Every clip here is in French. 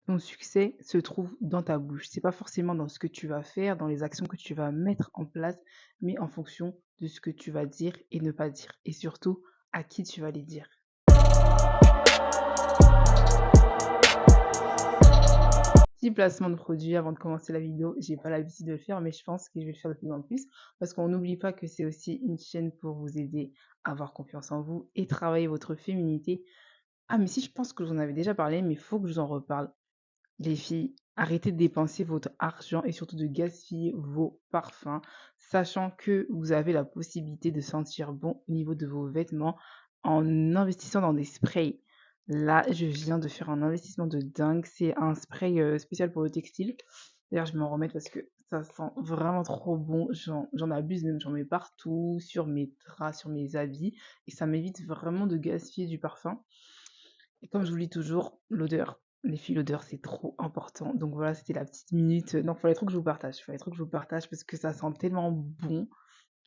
Ton succès se trouve dans ta bouche. C'est pas forcément dans ce que tu vas faire, dans les actions que tu vas mettre en place, mais en fonction de ce que tu vas dire et ne pas dire. Et surtout, à qui tu vas les dire. Petit placement de produit avant de commencer la vidéo. J'ai pas l'habitude de le faire, mais je pense que je vais le faire de plus en plus. Parce qu'on n'oublie pas que c'est aussi une chaîne pour vous aider à avoir confiance en vous et travailler votre féminité. Ah, mais si, je pense que j'en avais déjà parlé, mais il faut que je vous en reparle. Les filles, arrêtez de dépenser votre argent et surtout de gaspiller vos parfums, sachant que vous avez la possibilité de sentir bon au niveau de vos vêtements en investissant dans des sprays. Là, je viens de faire un investissement de dingue. C'est un spray spécial pour le textile. D'ailleurs, je vais m'en remettre parce que ça sent vraiment trop bon. J'en abuse même, j'en mets partout, sur mes draps, sur mes habits. Et ça m'évite vraiment de gaspiller du parfum. Et comme je vous le dis toujours, l'odeur. Les filles, l'odeur, c'est trop important. Donc voilà, c'était la petite minute. Non, il fallait trop que je vous partage. Il fallait trop que je vous partage parce que ça sent tellement bon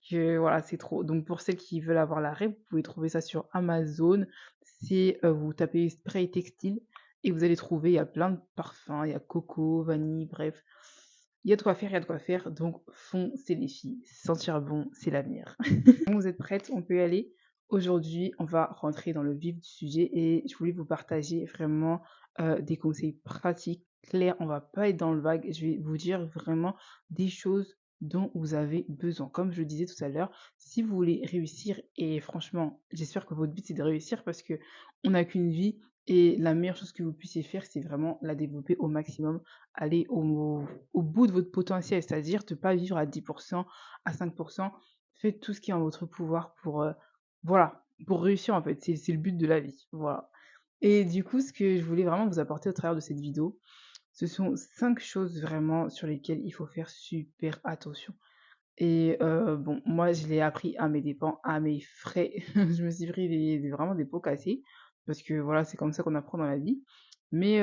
que voilà, c'est trop. Donc pour celles qui veulent avoir la rêve, vous pouvez trouver ça sur Amazon. C'est vous tapez spray textile et vous allez trouver, il y a plein de parfums, il y a coco, vanille, bref. Il y a de quoi faire, il y a de quoi faire. Donc foncez les filles. Sentir bon, c'est l'avenir. Vous êtes prêtes, on peut y aller. Aujourd'hui, on va rentrer dans le vif du sujet et je voulais vous partager vraiment des conseils pratiques, clairs. On va pas être dans le vague. Je vais vous dire vraiment des choses dont vous avez besoin. Comme je le disais tout à l'heure, si vous voulez réussir, et franchement, j'espère que votre but c'est de réussir parce que on n'a qu'une vie et la meilleure chose que vous puissiez faire, c'est vraiment la développer au maximum, aller au bout de votre potentiel, c'est-à-dire de ne pas vivre à 10%, à 5%. Faites tout ce qui est en votre pouvoir pour, voilà, pour réussir en fait. C'est le but de la vie, voilà. Et du coup, ce que je voulais vraiment vous apporter au travers de cette vidéo, ce sont 5 choses vraiment sur lesquelles il faut faire super attention. Et bon, moi je l'ai appris à mes dépens, à mes frais. Je me suis pris vraiment des pots cassés parce que voilà, c'est comme ça qu'on apprend dans la vie. Mais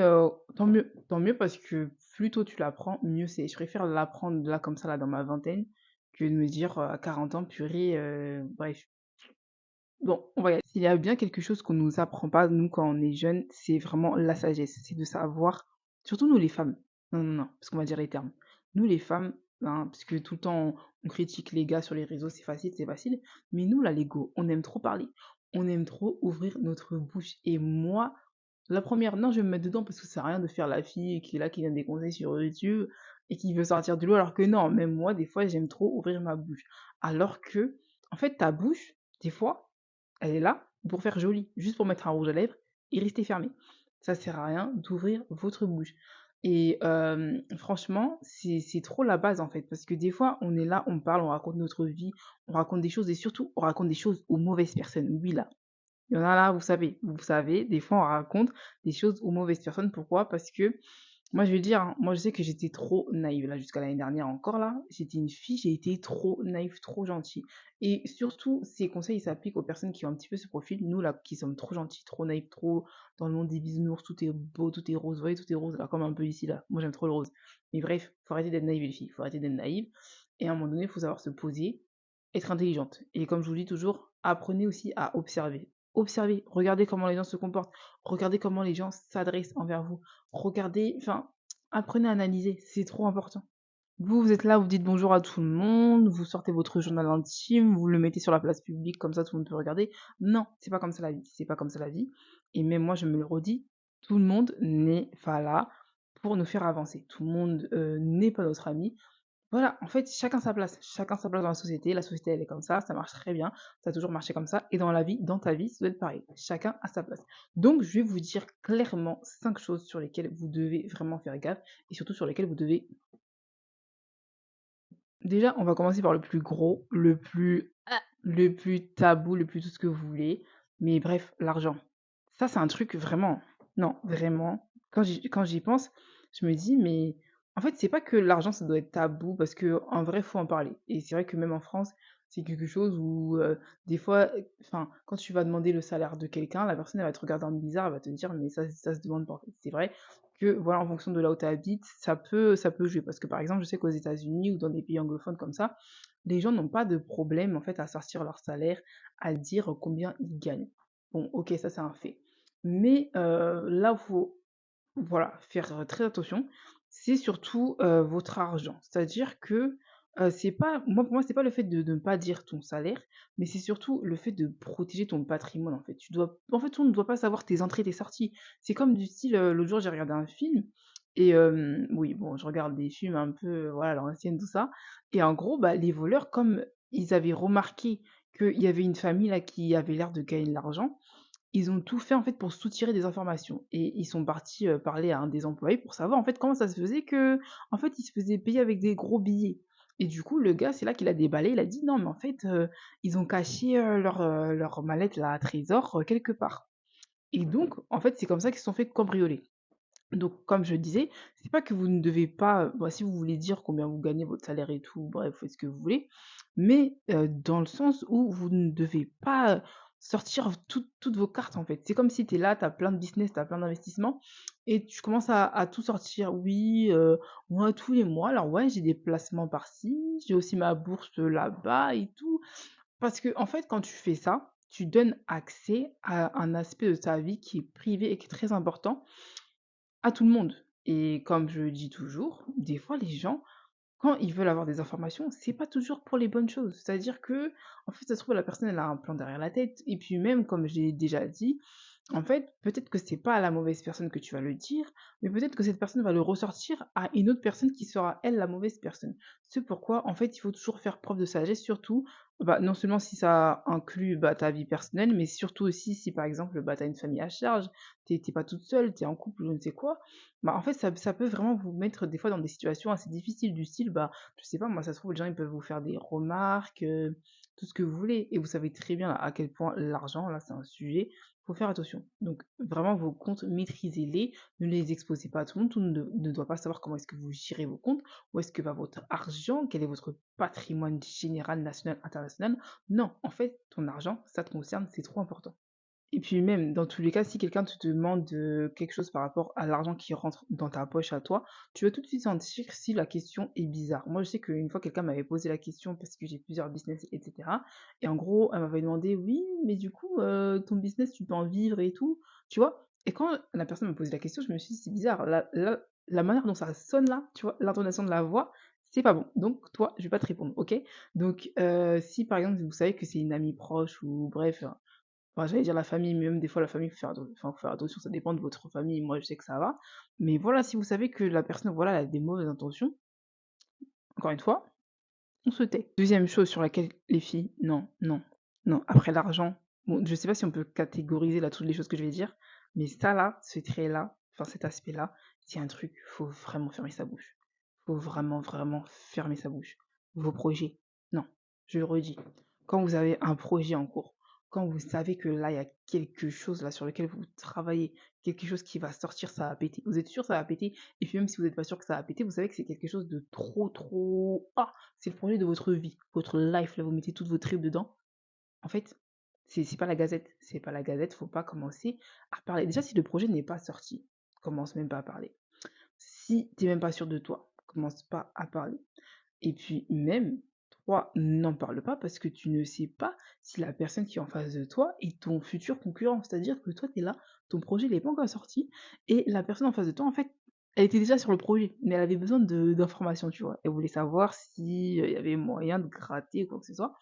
tant mieux parce que plus tôt tu l'apprends, mieux c'est. Je préfère l'apprendre là comme ça, là dans ma vingtaine, que de me dire, à 40 ans: «Purée», bref. Bon, on va y aller. S'il y a bien quelque chose qu'on nous apprend pas, nous, quand on est jeune, c'est vraiment la sagesse. C'est de savoir, surtout nous les femmes. Non, non, non, parce qu'on va dire les termes. Nous les femmes, hein, parce que tout le temps on critique les gars sur les réseaux, c'est facile, c'est facile. Mais nous, là, les go, on aime trop parler. On aime trop ouvrir notre bouche. Et moi, la première, non, je vais me mettre dedans parce que ça sert à rien de faire la fille qui est là, qui donne des conseils sur YouTube et qui veut sortir du lot, alors que non, même moi, des fois, j'aime trop ouvrir ma bouche. Alors que, en fait, ta bouche, des fois, elle est là pour faire joli, juste pour mettre un rouge à lèvres et rester fermée. Ça sert à rien d'ouvrir votre bouche. Et franchement, c'est trop la base en fait, parce que des fois, on est là, on parle, on raconte notre vie, on raconte des choses et surtout, on raconte des choses aux mauvaises personnes. Oui, là, il y en a là, vous savez, des fois on raconte des choses aux mauvaises personnes. Pourquoi? Parce que moi je vais dire, hein, moi je sais que j'étais trop naïve là jusqu'à l'année dernière encore là. J'étais une fille, j'ai été trop naïve, trop gentille. Et surtout, ces conseils ils s'appliquent aux personnes qui ont un petit peu ce profil. Nous là, qui sommes trop gentils, trop naïfs, trop dans le monde des bisounours, tout est beau, tout est rose, vous voyez, tout est rose là, comme un peu ici là. Moi j'aime trop le rose. Mais bref, faut arrêter d'être naïve les filles, faut arrêter d'être naïve. Et à un moment donné, il faut savoir se poser, être intelligente. Et comme je vous dis toujours, apprenez aussi à observer. Observez, regardez comment les gens se comportent, regardez comment les gens s'adressent envers vous, regardez, enfin, apprenez à analyser, c'est trop important. Vous êtes là, vous dites bonjour à tout le monde, vous sortez votre journal intime, vous le mettez sur la place publique, comme ça tout le monde peut regarder. Non, c'est pas comme ça la vie, c'est pas comme ça la vie. Et même moi, je me le redis, tout le monde n'est pas là pour nous faire avancer. Tout le monde n'est pas notre ami. Voilà, en fait, chacun sa place dans la société elle est comme ça marche très bien, ça a toujours marché comme ça et dans la vie, dans ta vie, ça doit être pareil, chacun a sa place. Donc je vais vous dire clairement 5 choses sur lesquelles vous devez vraiment faire gaffe et surtout sur lesquelles vous devez déjà, on va commencer par le plus gros, le plus tabou, le plus tout ce que vous voulez, mais bref, l'argent. Ça, c'est un truc vraiment non, vraiment, quand j'y pense, je me dis: «Mais en fait, c'est pas que l'argent, ça doit être tabou parce qu'en vrai, faut en parler» et c'est vrai que même en France, c'est quelque chose où, des fois, enfin, quand tu vas demander le salaire de quelqu'un, la personne, elle va te regarder en bizarre, elle va te dire: «Mais ça se demande pas, en fait». C'est vrai que, voilà, en fonction de là où tu habites, ça peut jouer parce que, par exemple, je sais qu'aux États-Unis ou dans des pays anglophones comme ça, les gens n'ont pas de problème, en fait, à sortir leur salaire, à dire combien ils gagnent. Bon, OK, ça, c'est un fait. Mais là où faut voilà, faire, très attention, c'est surtout, votre argent. C'est-à-dire que, c'est pas moi, pour moi, c'est pas le fait de ne pas dire ton salaire, mais c'est surtout le fait de protéger ton patrimoine, en fait. Tu dois en fait, on ne doit pas savoir tes entrées, tes sorties. C'est comme du style, l'autre jour, j'ai regardé un film et oui, bon, je regarde des films un peu, voilà, à l'ancienne, tout ça et en gros, bah, les voleurs, comme ils avaient remarqué qu'il y avait une famille, là, qui avait l'air de gagner de l'argent, ils ont tout fait, en fait, pour soutirer des informations et ils sont partis, parler à un des employés pour savoir, en fait, comment ça se faisait que, en fait, ils se faisaient payer avec des gros billets et du coup, le gars, c'est là qu'il a déballé, il a dit: «Non, mais en fait, ils ont caché, leur mallette là à trésor, quelque part» et donc en fait, c'est comme ça qu'ils se sont fait cambrioler. Donc comme je disais, c'est pas que vous ne devez pas, bah, si vous voulez dire combien vous gagnez, votre salaire et tout, bref, faites ce que vous voulez, mais dans le sens où vous ne devez pas, sortir toutes vos cartes, en fait. C'est comme si tu es là, tu as plein de business, tu as plein d'investissements et tu commences à tout sortir. Oui, moi tous les mois, alors ouais, j'ai des placements par-ci, j'ai aussi ma bourse, là-bas et tout. Parce que en fait, quand tu fais ça, tu donnes accès à un aspect de ta vie qui est privé et qui est très important à tout le monde et comme je le dis toujours, des fois les gens, quand ils veulent avoir des informations, c'est pas toujours pour les bonnes choses. C'est-à-dire que, en fait, ça se trouve la personne elle a un plan derrière la tête et puis même comme j'ai déjà dit, en fait, peut-être que c'est pas à la mauvaise personne que tu vas le dire, mais peut-être que cette personne va le ressortir à une autre personne qui sera, elle, la mauvaise personne. C'est pourquoi, en fait, il faut toujours faire preuve de sagesse, surtout, bah, non seulement si ça inclut bah, ta vie personnelle, mais surtout aussi si, par exemple, bah, tu as une famille à charge, t'es pas toute seule, tu es en couple, je ne sais quoi, bah, en fait, ça peut vraiment vous mettre des fois dans des situations assez difficiles, du style, bah, je sais pas, moi, ça se trouve, les gens, ils peuvent vous faire des remarques, tout ce que vous voulez, et vous savez très bien à quel point l'argent, là, c'est un sujet faut faire attention. Donc vraiment vos comptes, maîtrisez-les, ne les exposez pas à tout le monde, tout le monde ne doit pas savoir comment est-ce que vous gérez vos comptes, où est-ce que va votre argent, quel est votre patrimoine général, national, international. Non, en fait, ton argent, ça te concerne, c'est trop important. Et puis même, dans tous les cas, si quelqu'un te demande, quelque chose par rapport à l'argent qui rentre dans ta poche à toi, tu vas tout de suite sentir si la question est bizarre. Moi, je sais qu'une fois, quelqu'un m'avait posé la question parce que j'ai plusieurs business et cetera et en gros, elle m'avait demandé: «Oui, mais du coup, ton business, tu peux en vivre et tout?» Tu vois? Et quand la personne m'a posé la question, je me suis dit: «C'est bizarre, la manière dont ça sonne là, tu vois? L'intonation de la voix, c'est pas bon. Donc toi, je vais pas te répondre, OK?» Donc si par exemple, vous savez que c'est une amie proche ou bref, enfin, j'allais dire la famille, mais même des fois la famille, faut faire attention, ça dépend de votre famille. Moi, je sais que ça va. Mais voilà, si vous savez que la personne, voilà, elle a des mauvaises intentions, encore une fois, on se tait. Deuxième chose sur laquelle les filles, non, non, non. Après l'argent, bon, je sais pas si on peut catégoriser là toutes les choses que je vais dire, mais ça là, ce trait-là, enfin cet aspect-là, c'est un truc, faut vraiment fermer sa bouche. Faut vraiment, vraiment fermer sa bouche. Vos projets, non. Je le redis. Quand vous avez un projet en cours, quand vous savez que là, il y a quelque chose là sur lequel vous travaillez, quelque chose qui va sortir, ça va péter. Vous êtes sûr que ça va péter, et puis même si vous n'êtes pas sûr que ça va péter, vous savez que c'est quelque chose de trop, trop. Ah, c'est le projet de votre vie, votre life, là, vous mettez toutes vos tripes dedans. En fait, c'est pas la gazette. C'est pas la gazette, faut pas commencer à parler. Déjà, si le projet n'est pas sorti, commence même pas à parler. Si t'es même pas sûr de toi, commence pas à parler. Et puis même, 3 n'en parle pas parce que tu ne sais pas si la personne qui est en face de toi est ton futur concurrent. C'est-à-dire que toi, tu es là, ton projet n'est pas encore sorti et la personne en face de toi, en fait, elle était déjà sur le projet, mais elle avait besoin d'informations, tu vois? Elle voulait savoir si, il y avait moyen de gratter ou quoi que ce soit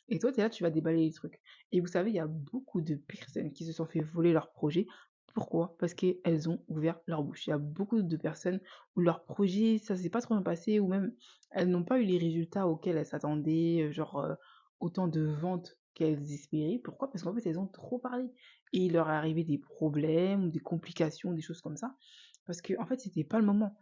et toi, tu es là, tu vas déballer les trucs et vous savez, il y a beaucoup de personnes qui se sont fait voler leur projet. Pourquoi? Parce qu'elles ont ouvert leur bouche. Il y a beaucoup de personnes où leur projet, ça s'est pas trop bien passé ou même elles n'ont pas eu les résultats auxquels elles s'attendaient, genre, autant de ventes qu'elles espéraient. Pourquoi? Parce qu'en fait, elles ont trop parlé et il leur est arrivé des problèmes ou des complications, des choses comme ça, parce qu'en fait, c'était pas le moment.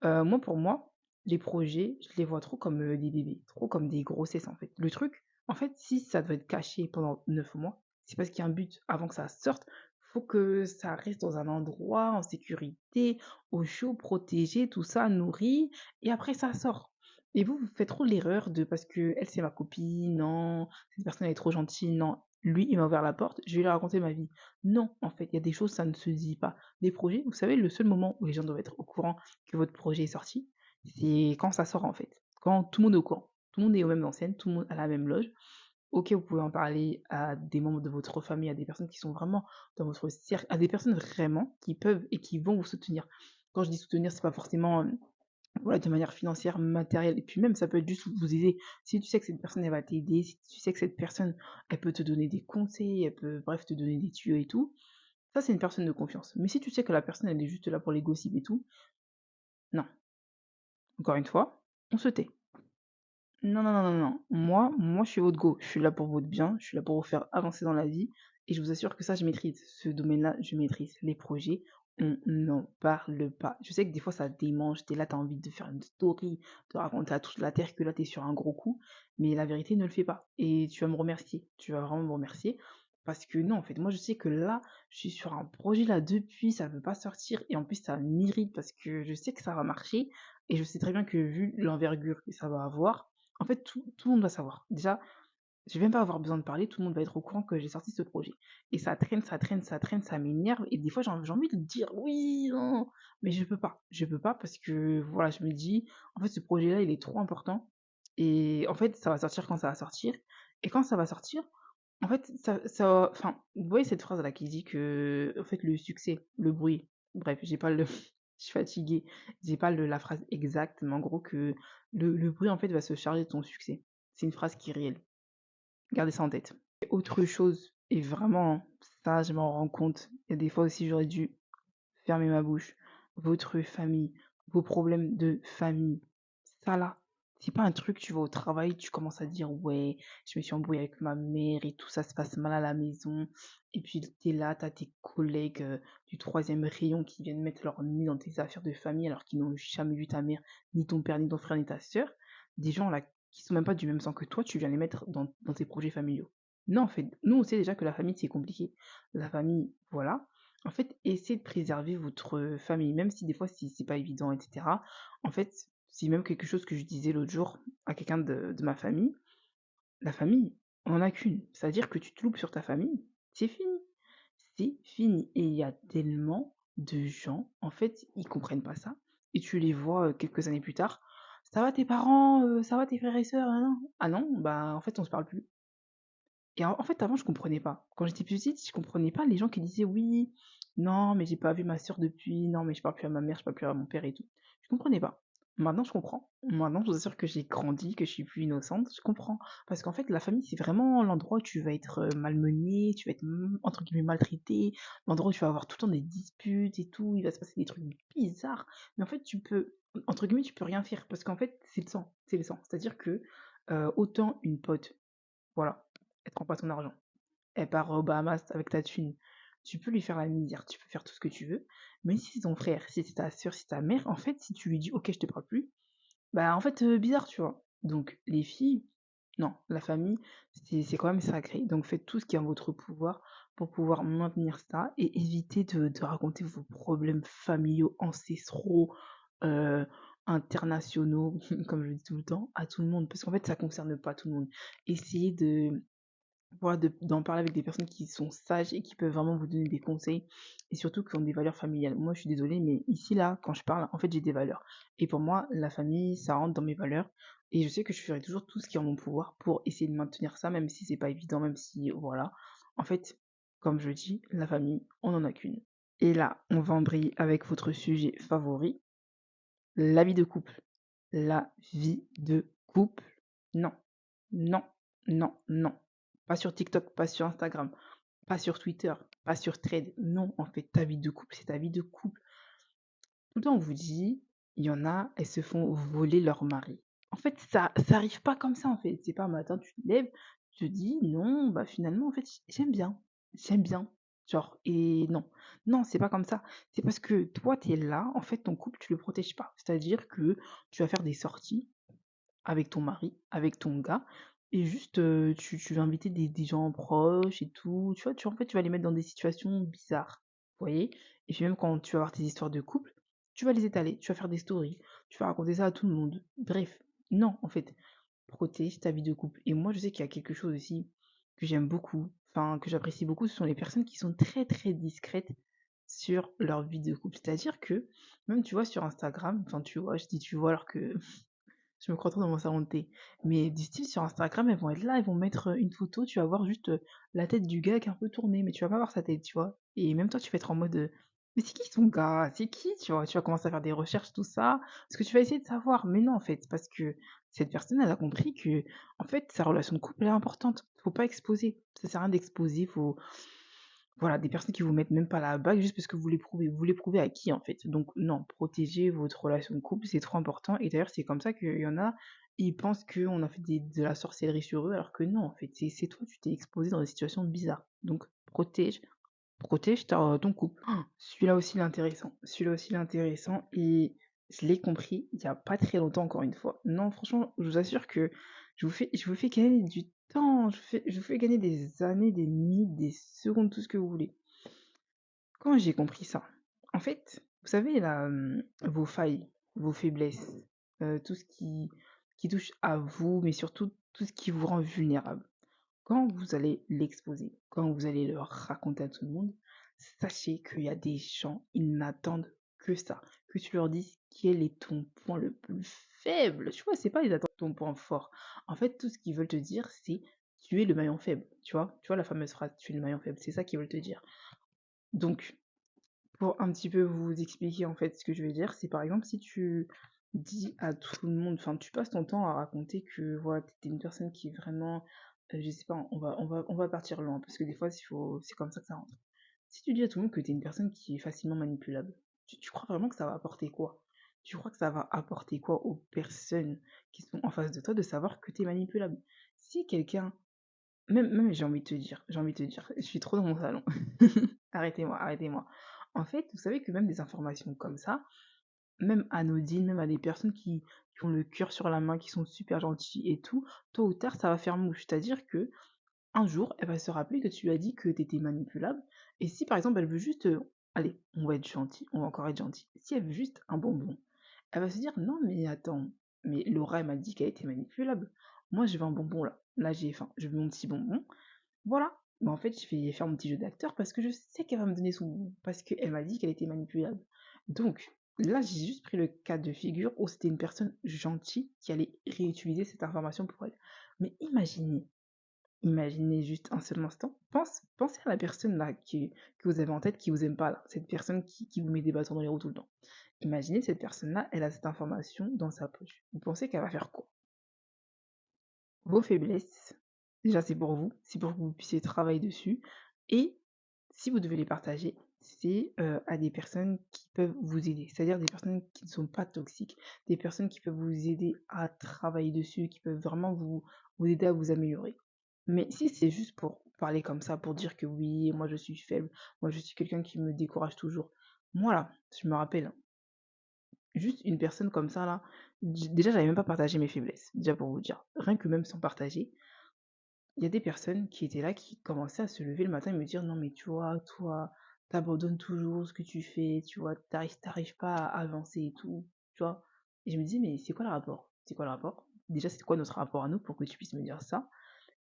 Moi, pour moi, les projets, je les vois trop comme, des bébés, trop comme des grossesses, en fait. Le truc, en fait, si ça doit être caché pendant 9 mois, c'est parce qu'il y a un but. Avant que ça sorte, faut que ça reste dans un endroit en sécurité, au chaud, protégé, tout ça, nourri et après ça sort. Et vous faites trop l'erreur de parce que elle c'est ma copine, non, cette personne elle est trop gentille, non, lui il m'a ouvert la porte, je vais lui raconter ma vie. Non, en fait, il y a des choses, ça ne se dit pas. Des projets, vous savez, le seul moment où les gens doivent être au courant que votre projet est sorti, c'est quand ça sort en fait. Quand tout le monde est au courant. Tout le monde est aux mêmes enseignes, tout le monde a la même loge. OK, vous pouvez en parler à des membres de votre famille, à des personnes qui sont vraiment dans votre cercle, à des personnes vraiment qui peuvent et qui vont vous soutenir. Quand je dis soutenir, c'est pas forcément, voilà, de manière financière, matérielle et puis même ça peut être juste vous aider. Si tu sais que cette personne, elle va t'aider, si tu sais que cette personne, elle peut te donner des conseils, elle peut, bref, te donner des tuyaux et tout, ça, c'est une personne de confiance. Mais si tu sais que la personne, elle est juste là pour les gossips et tout, non. Encore une fois, on se tait. Non, non, non, non, non. Moi, je suis votre go. Je suis là pour votre bien, je suis là pour vous faire avancer dans la vie et je vous assure que ça, je maîtrise. Ce domaine-là, je maîtrise. Les projets, on n'en parle pas. Je sais que des fois, ça démange. T'es là, t'as envie de faire une story, de raconter à toute la terre que là, t'es sur un gros coup. Mais la vérité, ne le fais pas. Et tu vas me remercier. Tu vas vraiment me remercier. Parce que non, en fait, moi, je sais que là, je suis sur un projet là depuis, ça ne veut pas sortir. Et en plus, ça m'irrite parce que je sais que ça va marcher. Et je sais très bien que vu l'envergure que ça va avoir, en fait, tout le monde va savoir. Déjà, je vais même pas avoir besoin de parler, tout le monde va être au courant que j'ai sorti ce projet. Et ça traîne, ça traîne, ça traîne, ça m'énerve. Et des fois, j'ai envie de dire oui, non, mais je peux pas. Je peux pas parce que, voilà, je me dis, en fait, ce projet-là, il est trop important. Et en fait, ça va sortir quand ça va sortir. Et quand ça va sortir, en fait, enfin, vous voyez cette phrase-là qui dit que, en fait, le succès, le bruit, bref, j'ai pas le, je suis fatiguée, j'ai pas la phrase exacte, mais en gros que le bruit, en fait, va se charger de ton succès. C'est une phrase qui est réelle. Gardez ça en tête. Autre chose, et vraiment, ça, je m'en rends compte, il y a des fois aussi, j'aurais dû fermer ma bouche. Votre famille, vos problèmes de famille, ça là, c'est pas un truc, tu vas au travail, tu commences à dire ouais, je me suis embrouillée avec ma mère et tout ça se passe mal à la maison. Et puis t'es là, t'as tes collègues du troisième rayon qui viennent mettre leur nez dans tes affaires de famille alors qu'ils n'ont jamais vu ta mère, ni ton père, ni ton frère, ni ta sœur. Des gens là qui sont même pas du même sang que toi, tu viens les mettre dans tes projets familiaux. Non, en fait, nous on sait déjà que la famille c'est compliqué. La famille, voilà. En fait, essayez de préserver votre famille, même si des fois c'est pas évident, etc. En fait, c'est même quelque chose que je disais l'autre jour à quelqu'un de ma famille. La famille, on en a qu'une. C'est-à-dire que tu te loupes sur ta famille, c'est fini. C'est fini. Et il y a tellement de gens, en fait, ils comprennent pas ça. Et tu les vois quelques années plus tard. Ça va tes parents, ça va tes frères et sœurs, ah non? Ah non, bah en fait on se parle plus. Et en fait, avant, je comprenais pas. Quand j'étais petite, je comprenais pas les gens qui disaient oui, non, mais j'ai pas vu ma sœur depuis, non, mais je parle plus à ma mère, je parle plus à mon père et tout. Je comprenais pas. Maintenant, je comprends. Maintenant, je vous assure que j'ai grandi, que je suis plus innocente, je comprends. Parce qu'en fait, la famille, c'est vraiment l'endroit où tu vas être malmené, tu vas être, entre guillemets, maltraité, l'endroit où tu vas avoir tout le temps des disputes et tout, il va se passer des trucs bizarres. Mais en fait, tu peux, entre guillemets, tu peux rien faire. Parce qu'en fait, c'est le sang. C'est le sang. C'est-à-dire que autant une pote, voilà, elle te prend pas ton argent. Elle part aux Bahamas avec ta thune. Tu peux lui faire la misère, tu peux faire tout ce que tu veux. Mais si c'est ton frère, si c'est ta soeur, si c'est ta mère, en fait, si tu lui dis ok, je te parle plus, bah en fait, bizarre, tu vois. Donc, les filles, non, la famille, c'est quand même sacré. Donc, faites tout ce qui est en votre pouvoir pour pouvoir maintenir ça et éviter de raconter vos problèmes familiaux, ancestraux, euh, internationaux, comme je le dis tout le temps, à tout le monde. Parce qu'en fait, ça concerne pas tout le monde. Essayez voilà, d'en parler avec des personnes qui sont sages et qui peuvent vraiment vous donner des conseils et surtout qui ont des valeurs familiales. Moi, je suis désolée, mais ici, là, quand je parle, en fait, j'ai des valeurs. Et pour moi, la famille, ça rentre dans mes valeurs. Et je sais que je ferai toujours tout ce qui est en mon pouvoir pour essayer de maintenir ça, même si c'est pas évident, même si, voilà. En fait, comme je dis, la famille, on n'en a qu'une. Et là, on va embrayer avec votre sujet favori, la vie de couple. La vie de couple, non, non, non, non. Pas sur TikTok, pas sur Instagram, pas sur Twitter, pas sur Thread. Non, en fait, ta vie de couple, c'est ta vie de couple. Tout le temps, on vous dit, il y en a, elles se font voler leur mari. En fait, ça arrive pas comme ça, en fait. C'est pas un matin, tu te lèves, tu te dis, non, bah finalement, en fait, j'aime bien. J'aime bien. Genre, et non. Non, c'est pas comme ça. C'est parce que toi, tu es là, en fait, ton couple, tu le protèges pas. C'est-à-dire que tu vas faire des sorties avec ton mari, avec ton gars, et juste, tu vas inviter des gens proches et tout, tu vois? En fait, tu vas les mettre dans des situations bizarres, vous voyez? Et puis même quand tu vas avoir tes histoires de couple, tu vas les étaler, tu vas faire des stories, tu vas raconter ça à tout le monde. Bref, non, en fait, protège ta vie de couple. Et moi, je sais qu'il y a quelque chose aussi que j'aime beaucoup, enfin, que j'apprécie beaucoup, ce sont les personnes qui sont très, très discrètes sur leur vie de couple. C'est-à-dire que, même, tu vois, sur Instagram, enfin, tu vois, je dis tu vois alors que Je me crois trop dans mon salon de thé. Mais du style sur Instagram, elles vont être là, elles vont mettre, une photo, tu vas voir juste, la tête du gars qui est un peu tournée, mais tu vas pas voir sa tête, tu vois? Et même toi, tu vas être en mode, «Mais c'est qui son gars? C'est qui?» Tu vois? Tu vas commencer à faire des recherches, tout ça, parce que tu vas essayer de savoir. Mais non, en fait, parce que cette personne, elle a compris que, en fait, sa relation de couple, elle est importante. Faut pas exposer. Ça sert à rien d'exposer, faut voilà, des personnes qui vous mettent même pas la bague juste parce que vous les prouvez. Vous les prouvez à qui, en fait? Donc non, protégez votre relation de couple, c'est trop important et d'ailleurs, c'est comme ça qu'il y en a, ils pensent qu'on a fait de la sorcellerie sur eux alors que non, en fait, c'est toi, tu t'es exposé dans des situations bizarres. Donc protège ta ton couple. Celui-là aussi, il est intéressant. Celui-là aussi, il est intéressant et je l'ai compris il y a pas très longtemps, encore une fois. Non, franchement, je vous assure que je vous fais gagner du temps, je vous fais gagner des années, des minutes, des secondes, tout ce que vous voulez. Quand j'ai compris ça, en fait, vous savez là, vos failles, vos faiblesses, tout ce qui touche à vous, mais surtout tout ce qui vous rend vulnérable. Quand vous allez l'exposer, quand vous allez le raconter à tout le monde, sachez qu'il y a des gens, ils n'attendent que ça, que tu leur dises quel est ton point le plus faible. Tu vois, c'est pas ils attendent ton point fort. En fait, tout ce qu'ils veulent te dire, c'est tu es le maillon faible. Tu vois la fameuse phrase, tu es le maillon faible, c'est ça qu'ils veulent te dire. Donc, pour un petit peu vous expliquer en fait ce que je veux dire, c'est par exemple si tu dis à tout le monde, enfin tu passes ton temps à raconter que voilà, t'es une personne qui est vraiment, je sais pas, on va partir loin, parce que des fois c'est comme ça que ça rentre. Si tu dis à tout le monde que t'es une personne qui est facilement manipulable, tu crois vraiment que ça va apporter quoi? Tu crois que ça va apporter quoi aux personnes qui sont en face de toi de savoir que t'es manipulable? Si quelqu'un, même j'ai envie de te dire, je suis trop dans mon salon. Arrêtez-moi, arrêtez-moi. En fait, vous savez que même des informations comme ça, même anodines, même à des personnes qui ont le cœur sur la main, qui sont super gentilles et tout, tôt ou tard, ça va faire mouche. C'est-à-dire que un jour, elle va se rappeler que tu lui as dit que tu étais manipulable. Et si par exemple, elle veut juste, allez, on va être gentil, on va encore être gentil. Si elle veut juste un bonbon, elle va se dire non, mais attends, mais Laura, elle m'a dit qu'elle était manipulable. Moi, je veux un bonbon là. Là, j'ai faim. Je veux mon petit bonbon. Voilà. Mais en fait, je vais faire mon petit jeu d'acteur parce que je sais qu'elle va me donner son goût, parce qu'elle m'a dit qu'elle était manipulable. Donc, là, j'ai juste pris le cas de figure où c'était une personne gentille qui allait réutiliser cette information pour elle. Mais imaginez juste un seul instant. Pensez à la personne là que vous avez en tête qui vous aime pas là, cette personne qui vous met des bâtons dans les roues tout le temps. Imaginez cette personne-là, elle a cette information dans sa poche. Vous pensez qu'elle va faire quoi? Vos faiblesses, déjà c'est pour que vous puissiez travailler dessus et si vous devez les partager, c'est, à des personnes qui peuvent vous aider. C'est-à-dire des personnes qui ne sont pas toxiques, des personnes qui peuvent vous aider à travailler dessus, qui peuvent vraiment vous aider à vous améliorer. Mais si c'est juste pour parler comme ça, pour dire que: «Oui, moi je suis faible, moi je suis quelqu'un qui me décourage toujours». Moi là, je me rappelle, hein, juste une personne comme ça là, déjà j'avais même pas partagé mes faiblesses, déjà pour vous dire. Rien que même sans partager, il y a des personnes qui étaient là, qui commençaient à se lever le matin et me dire: «Non mais tu vois, toi, t'abandonnes toujours ce que tu fais, tu vois, t'arrives pas à avancer et tout», tu vois? Et je me dis: «Mais c'est quoi le rapport? C'est quoi le rapport? Déjà, c'est quoi notre rapport à nous pour que tu puisses me dire ça?»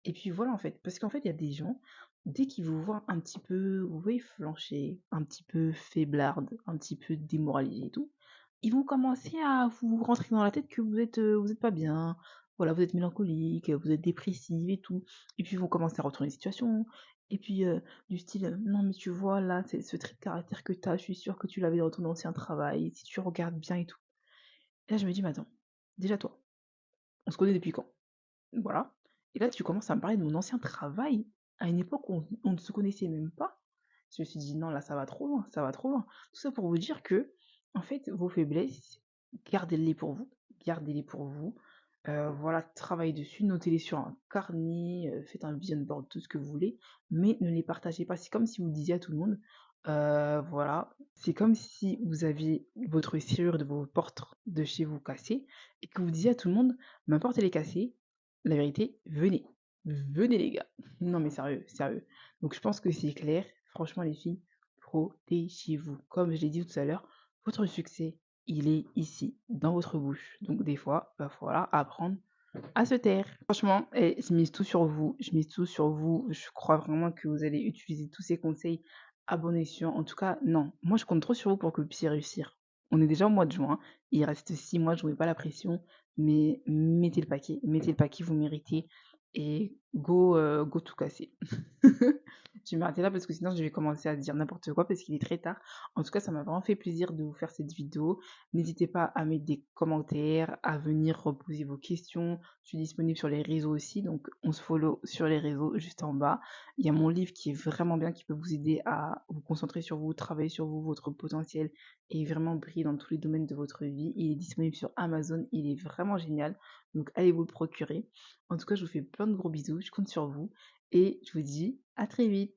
Et puis voilà, en fait, parce qu'en fait, il y a des gens, dès qu'ils vous voient un petit peu, vous voyez, flancher, un petit peu faiblarde, un petit peu démoralisé et tout, ils vont commencer à vous rentrer dans la tête que vous êtes pas bien, voilà, vous êtes mélancolique, vous êtes dépressive et tout. Et puis ils vont commencer à retourner les situations. Et puis du style, non mais tu vois, là, c'est ce trait de caractère que tu as, je suis sûre que tu l'avais dans ton ancien travail, si tu regardes bien et tout. Et là, je me dis, mais attends, déjà toi, on se connaît depuis quand? Voilà. Et là, tu commences à me parler de mon ancien travail, à une époque où on ne se connaissait même pas. Je me suis dit: «Non, là, ça va trop loin, ça va trop loin». Tout ça pour vous dire que, en fait, vos faiblesses, gardez-les pour vous, gardez-les pour vous. Voilà, travaillez dessus, notez-les sur un carnet, faites un vision board, tout ce que vous voulez, mais ne les partagez pas. C'est comme si vous disiez à tout le monde, voilà, c'est comme si vous aviez votre serrure de vos portes de chez vous cassée et que vous disiez à tout le monde: «Ma porte elle est cassée, la vérité, venez, venez les gars». Non mais sérieux, sérieux. Donc je pense que c'est clair. Franchement les filles, protégez-vous. Comme je l'ai dit tout à l'heure, votre succès, il est ici, dans votre bouche. Donc des fois, va falloir apprendre à se taire. Franchement, je mise tout sur vous. Je mise tout sur vous. Je crois vraiment que vous allez utiliser tous ces conseils à bon escient. En tout cas, non. Moi, je compte trop sur vous pour que vous puissiez réussir. On est déjà au mois de juin, il reste 6 mois, je vous mets pas la pression, mais mettez le paquet, vous méritez et go tout casser. Je vais m'arrêter là parce que sinon je vais commencer à dire n'importe quoi parce qu'il est très tard. En tout cas, ça m'a vraiment fait plaisir de vous faire cette vidéo. N'hésitez pas à mettre des commentaires, à venir reposer vos questions. Je suis disponible sur les réseaux aussi, donc on se follow sur les réseaux juste en bas. Il y a mon livre qui est vraiment bien, qui peut vous aider à vous concentrer sur vous, travailler sur vous, votre potentiel et vraiment briller dans tous les domaines de votre vie. Il est disponible sur Amazon, il est vraiment génial. Donc allez vous le procurer. En tout cas, je vous fais plein de gros bisous, je compte sur vous et je vous dis à très vite.